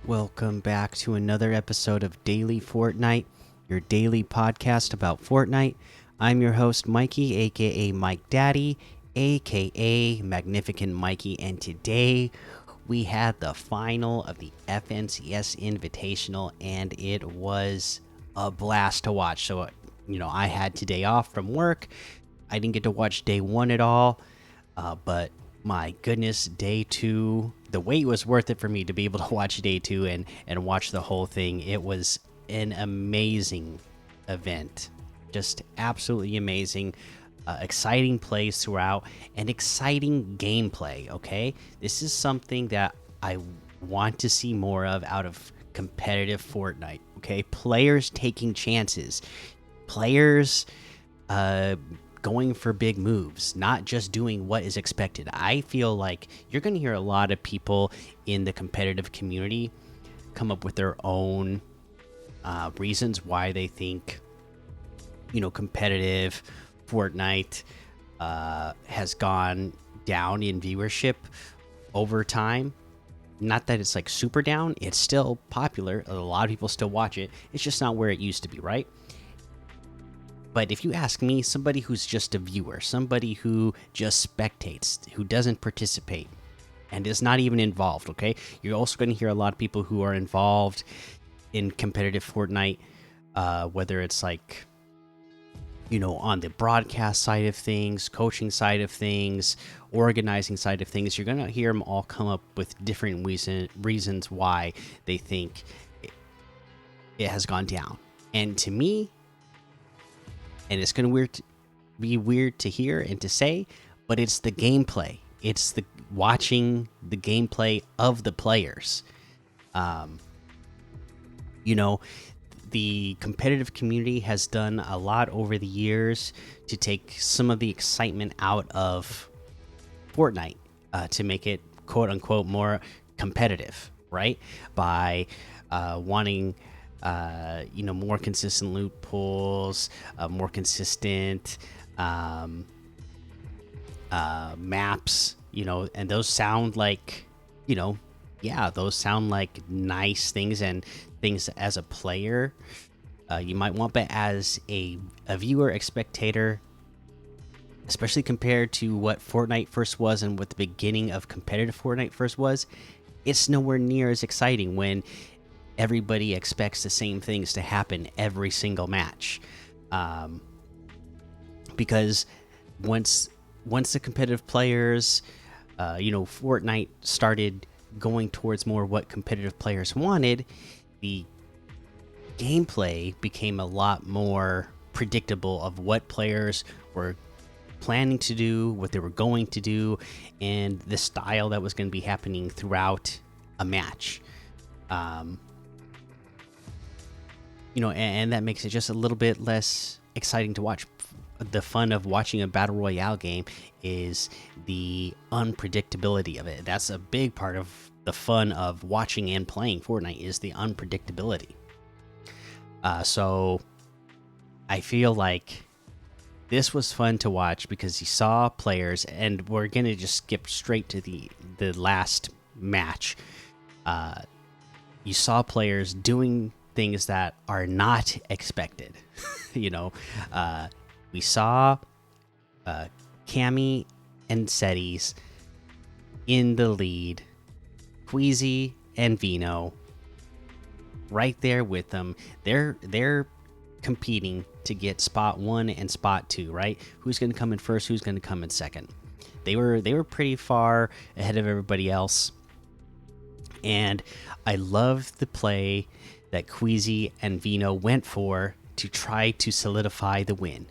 Welcome back to another episode of Daily Fortnite, your daily podcast about Fortnite. I'm your host, Mikey, aka Mike Daddy, aka Magnificent Mikey, and today we had the final of the FNCS Invitational, and it was a blast to watch. So, I had today off from work. I didn't get to watch day one at all, but my goodness, day two, the wait was worth it for me to be able to watch day two and watch the whole thing. It was an amazing event, just absolutely amazing. Exciting plays throughout and exciting gameplay. Okay, this is something that I want to see more of out of competitive Fortnite. Okay, players taking chances, players going for big moves, not just doing what is expected. I feel like you're going to hear a lot of people in the competitive community come up with their own reasons why they think, competitive Fortnite has gone down in viewership over time. Not that it's like super down, it's still popular. A lot of people still watch it. It's just not where it used to be, right? But if you ask me, somebody who's just a viewer, somebody who just spectates, who doesn't participate, and is not even involved, okay? You're also going to hear a lot of people who are involved in competitive Fortnite, whether it's like, on the broadcast side of things, coaching side of things, organizing side of things. You're going to hear them all come up with different reasons why they think it has gone down. And to me, and it's going to be weird to hear and to say, but it's the gameplay. It's the watching the gameplay of the players. The competitive community has done a lot over the years to take some of the excitement out of Fortnite, to make it quote unquote more competitive, right? By wanting more consistent loot pools, more consistent maps, and those sound like, those sound like nice things and things as a player you might want, but as a viewer, a spectator, especially compared to what Fortnite first was and what the beginning of competitive Fortnite first was, it's nowhere near as exciting when everybody expects the same things to happen every single match. Because once the competitive players, Fortnite started going towards more what competitive players wanted, the gameplay became a lot more predictable of what players were planning to do, what they were going to do, and the style that was going to be happening throughout a match. And that makes it just a little bit less exciting to watch. The fun of watching a battle royale game is the unpredictability of it. That's a big part of the fun of watching and playing Fortnite, is the unpredictability. So I feel like this was fun to watch because you saw players, and we're gonna just skip straight to the last match. You saw players doing things that are not expected. We saw Cammy and Cetis in the lead, Queasy and Vino right there with them. They're competing to get spot 1 and spot 2, right? Who's going to come in first? Who's going to come in second? They were pretty far ahead of everybody else, and I love the play that Queasy and Vino went for to try to solidify the win.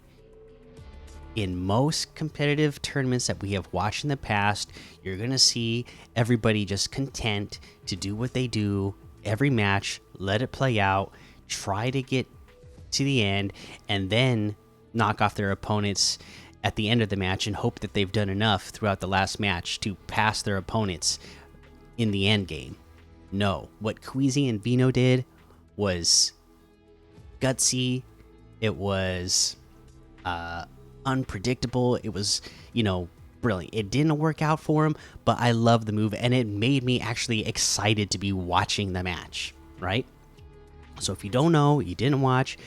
In most competitive tournaments that we have watched in the past, you're going to see everybody just content to do what they do every match, let it play out, try to get to the end, and then knock off their opponents at the end of the match and hope that they've done enough throughout the last match to pass their opponents in the end game. No, what Queasy and Vino did was gutsy. It was unpredictable. It was, brilliant. It didn't work out for him, but I love the move, and it made me actually excited to be watching the match, right? So if you don't know, you didn't watch,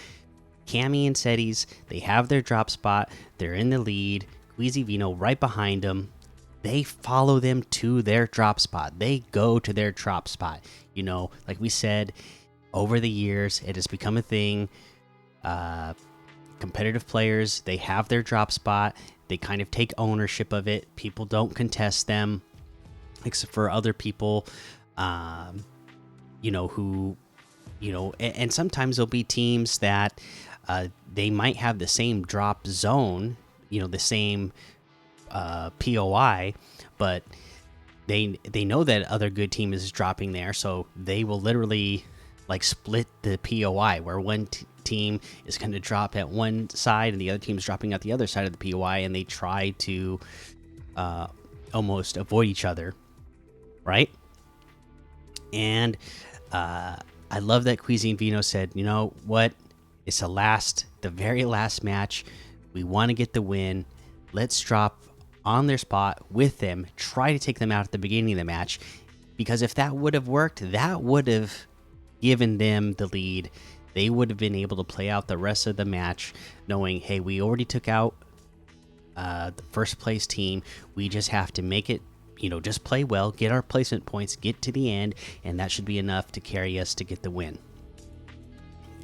Cammy and Sedis, they have their drop spot. They're in the lead. Queasy Vino right behind them. They follow them to their drop spot. They go to their drop spot. You know, like we said, over the years, it has become a thing. Competitive players, they have their drop spot. They kind of take ownership of it. People don't contest them, except for other people, you know, who, you know, and sometimes there'll be teams that they might have the same drop zone, you know, the same POI, but they know that other good team is dropping there, so they will literally like split the POI where one team is going to drop at one side and the other team's dropping at the other side of the POI, and they try to almost avoid each other, right? And I love that Cuisine Vino said, you know what? It's the very last match. We want to get the win. Let's drop on their spot with them. Try to take them out at the beginning of the match, because if that would have worked, that would have given them the lead. They would have been able to play out the rest of the match, knowing, hey, we already took out the first place team. We just have to make it, you know, just play well, get our placement points, get to the end, and that should be enough to carry us to get the win.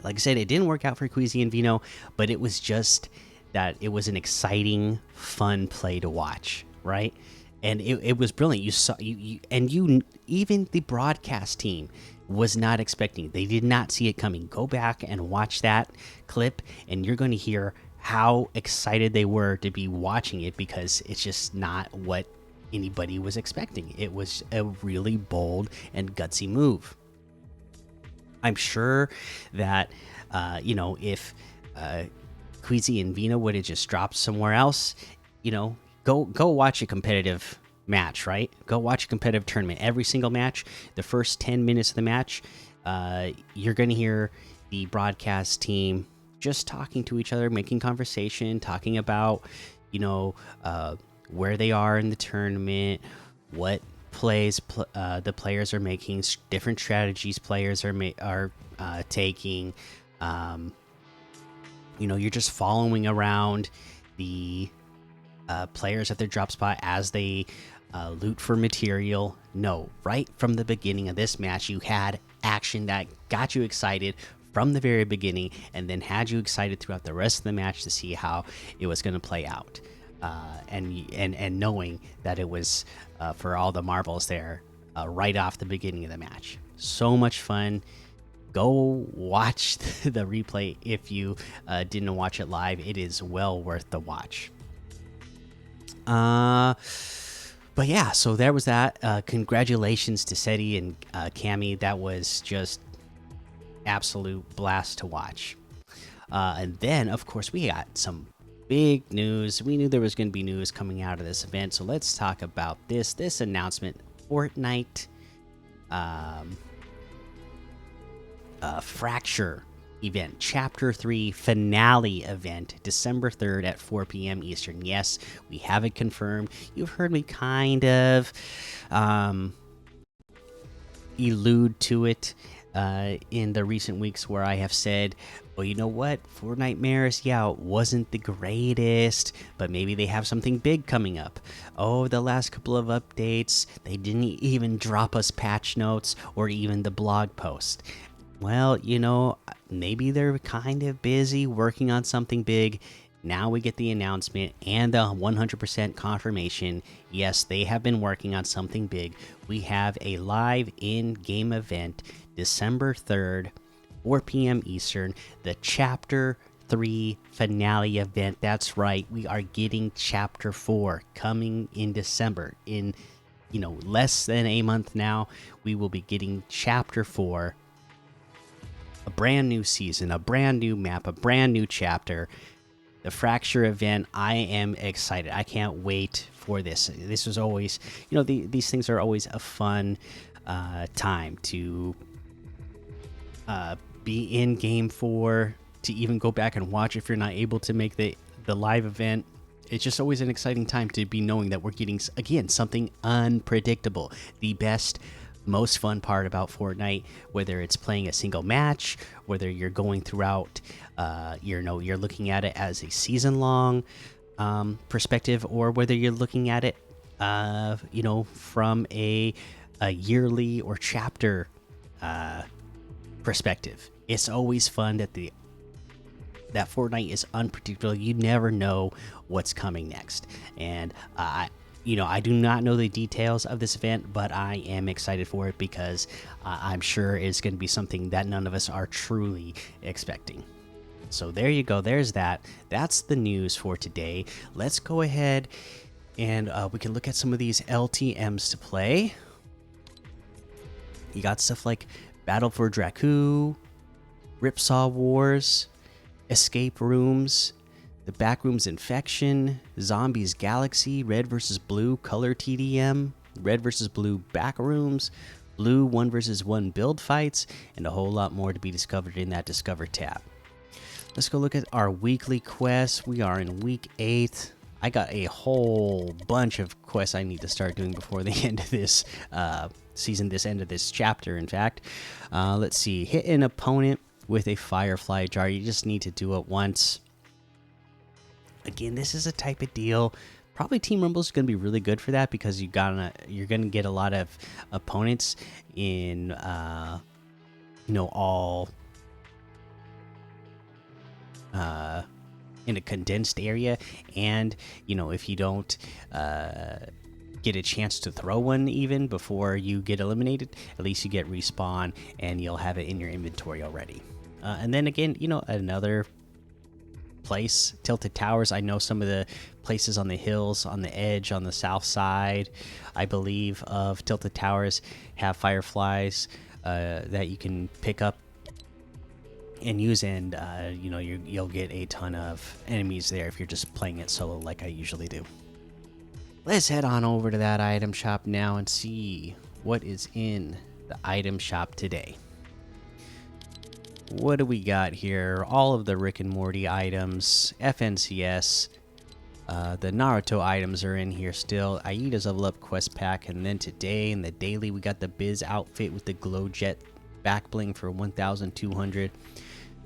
Like I said, it didn't work out for Queasy and Vino, but it was just that it was an exciting, fun play to watch, right? And it was brilliant. You saw even the broadcast team was not expecting it. They did not see it coming. Go back and watch that clip, and you're going to hear how excited they were to be watching it, because it's just not what anybody was expecting. It was a really bold and gutsy move. I'm sure that you know, if Queasy and Vino would have just dropped somewhere else, you know, go watch a competitive match, right? Go watch a competitive tournament. Every single match, the first 10 minutes of the match, you're going to hear the broadcast team just talking to each other, making conversation, talking about, you know, where they are in the tournament, what plays the players are making, different strategies players are taking. You know, you're just following around the players at their drop spot as they loot for material. No, right from the beginning of this match, you had action that got you excited from the very beginning, and then had you excited throughout the rest of the match to see how it was going to play out. And knowing that it was for all the marbles there right off the beginning of the match. So much fun. Go watch the replay if you didn't watch it live. It is well worth the watch. But yeah, so there was that. Congratulations to Seti and Cammy. That was just absolute blast to watch. And then, of course, we got some big news. We knew there was going to be news coming out of this event, so let's talk about this announcement. Fortnite Fracture event, Chapter 3 finale event, December 3rd at 4 p.m. Eastern. Yes, we have it confirmed. You've heard me kind of allude to it in the recent weeks, where I have said, well, you know what, Fortnite Maris, yeah, it wasn't the greatest, but maybe they have something big coming up. Oh, the last couple of updates, they didn't even drop us patch notes or even the blog post. Well, you know, maybe they're kind of busy working on something big. Now we get the announcement and the 100% confirmation. Yes, they have been working on something big. We have a live in-game event, December 3rd, 4 p.m. Eastern, the Chapter 3 finale event. That's right, we are getting Chapter 4 coming in December. In, you know, less than a month now, we will be getting Chapter 4. A brand new season, a brand new map, a brand new chapter. The Fracture event, I am excited. I can't wait for this. This was always, you know, these things are always a fun time to be in game for, to even go back and watch if you're not able to make the live event. it's just always an exciting time to be knowing that we're getting, again, something unpredictable. The best, most fun part about Fortnite, whether it's playing a single match, whether you're going throughout, you're looking at it as a season long perspective, or whether you're looking at it, from a yearly or chapter perspective. It's always fun that Fortnite is unpredictable. You never know what's coming next, and I do not know the details of this event, but I am excited for it because I'm sure it's going to be something that none of us are truly expecting. So there you go. There's that. That's the news for today. Let's go ahead and we can look at some of these LTMs to play. You got stuff like Battle for Dracu, Ripsaw Wars, Escape Rooms, the Backrooms Infection, Zombies Galaxy, Red vs. Blue Color TDM, Red vs. Blue Backrooms, Blue 1 vs. 1 build fights, and a whole lot more to be discovered in that Discover tab. Let's go look at our weekly quests. We are in week 8. I got a whole bunch of quests I need to start doing before the end of this season, this end of this chapter, in fact. Let's see. Hit an opponent with a Firefly jar. You just need to do it once. Again, this is a type of deal. Probably Team Rumble is going to be really good for that because you're going to get a lot of opponents in, all in a condensed area, and if you don't get a chance to throw one even before you get eliminated, at least you get respawn and you'll have it in your inventory already. And then again, another place, Tilted Towers. I know some of the places on the hills, on the edge, on the south side, I believe, of Tilted Towers have fireflies that you can pick up and use, and you'll get a ton of enemies there if you're just playing it solo like I usually do. Let's head on over to that item shop now and see what is in the item shop today. What do we got here? All of the Rick and Morty items, FNCS, the Naruto items are in here still. Aida's Level Up quest pack, and then today in the daily we got the Biz outfit with the glow jet back bling for 1,200,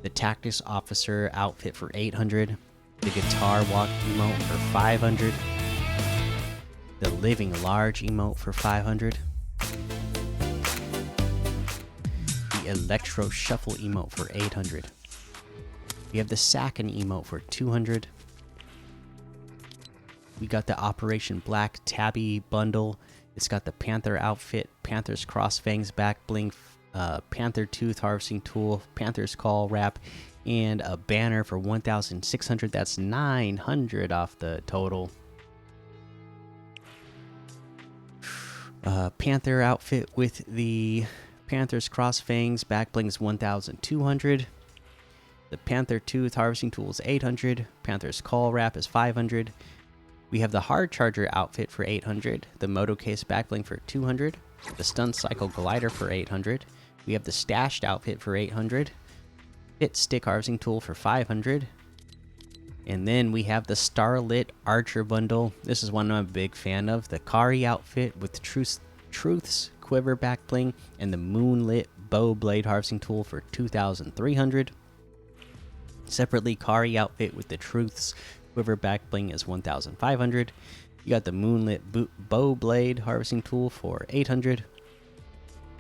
the Tactics Officer outfit for 800, the Guitar Walk emote for 500, the Living Large emote for 500. Electro Shuffle emote for 800. We have the Sakin emote for 200. We got the Operation Black Tabby bundle. It's got the Panther outfit, Panther's Cross Fangs back bling, Panther Tooth harvesting tool, Panther's Call wrap, and a banner for 1,600. That's 900 off the total. Panther outfit with the Panther's Cross Fangs back bling is 1,200. The Panther Tooth harvesting tool is 800. Panther's Call wrap is 500. We have the Hard Charger outfit for 800. The Moto Case back bling for 200. The Stun Cycle glider for 800. We have the Stashed outfit for 800. Hit Stick harvesting tool for 500. And then we have the Starlit Archer bundle. This is one I'm a big fan of. The Kari outfit with Truth's quiver back bling and the Moonlit bow blade harvesting tool for 2,300. Separately, Kari outfit with the Truth's quiver back bling is 1,500. You got the Moonlit bow blade harvesting tool for 800.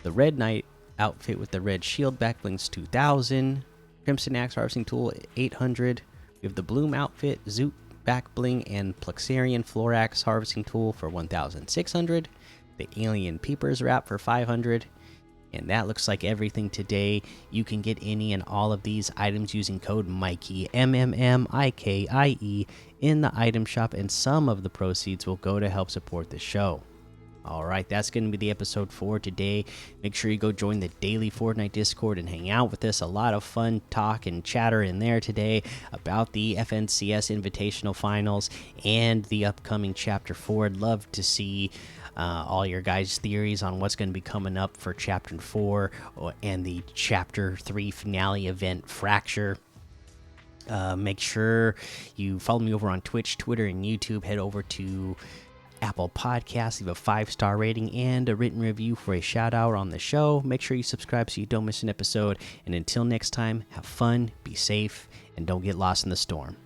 The Red Knight outfit with the red shield back bling is 2,000. Crimson axe harvesting tool 800. We have the Bloom outfit, Zoot back bling, and Plexarian Florax harvesting tool for 1,600. The Alien Peepers wrap for 500. And that looks like everything today. You can get any and all of these items using code Mikey, MMMIKIE, in the item shop, and some of the proceeds will go to help support the show. Alright, that's going to be the episode for today. Make sure you go join the daily Fortnite Discord and hang out with us. A lot of fun talk and chatter in there today about the FNCS Invitational Finals and the upcoming Chapter 4. I'd love to see all your guys' theories on what's going to be coming up for Chapter 4 and the Chapter 3 finale event, Fracture. Make sure you follow me over on Twitch, Twitter, and YouTube. Head over to Apple Podcasts, leave a 5-star rating and a written review for a shout out on the show. Make sure you subscribe so you don't miss an episode. And until next time, have fun, be safe, and don't get lost in the storm.